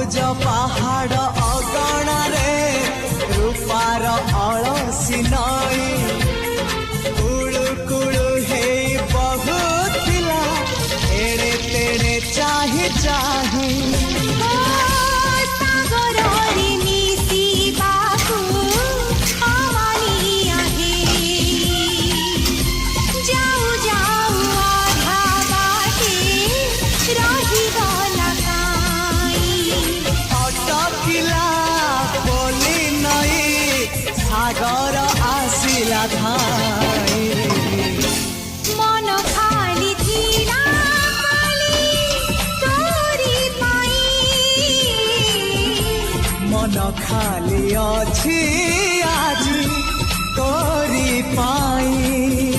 ସବୁଜ ପାହାଡ଼ ଅଗଣାରେ ରୂପାର ଅଳସି ନଈ କୁଳୁ କୁଳୁ ହେଇ ବହୁଥିଲା ଏଣେ ତେଣେ ଚାହିଁ ଚାହିଁ सागर आसिला धाई मन खाली थिला खाली तोरी पाई मन खाली अछि आजी तोरी पाई।